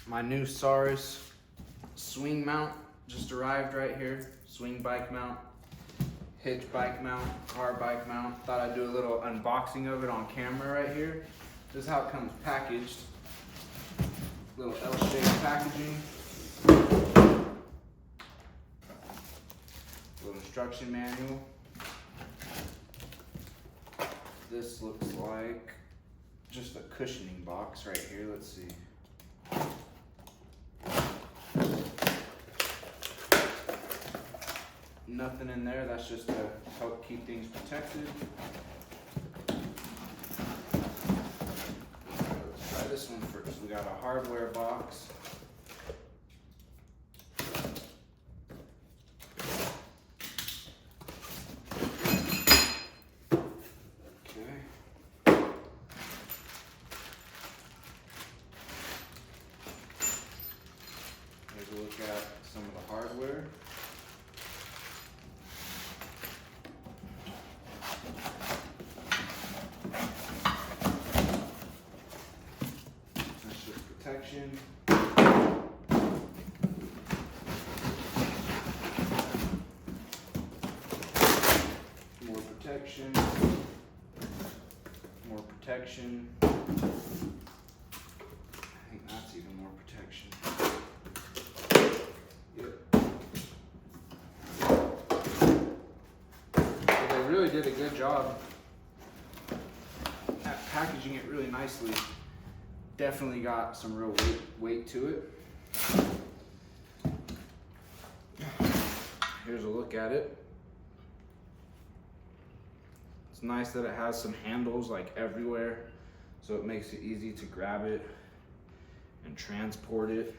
My new Saris swing mount just arrived right here. Swing bike mount, Hitch bike mount, car bike mount. Thought I'd do a little unboxing of it on camera right here. This is how it comes packaged. Little L-shaped packaging. Little instruction manual. This looks like just a cushioning box right here. Let's see. Nothing in there, that's just to help keep things protected. Let's try this one first. We got a hardware box. Okay. Here's a look at some of the hardware. Protection. More protection. More protection. I think that's even more protection. Yep. So they really did a good job at packaging it really nicely. Definitely got some real weight to it. Here's a look at it. It's nice that it has some handles like everywhere, so it makes it easy to grab it and transport it.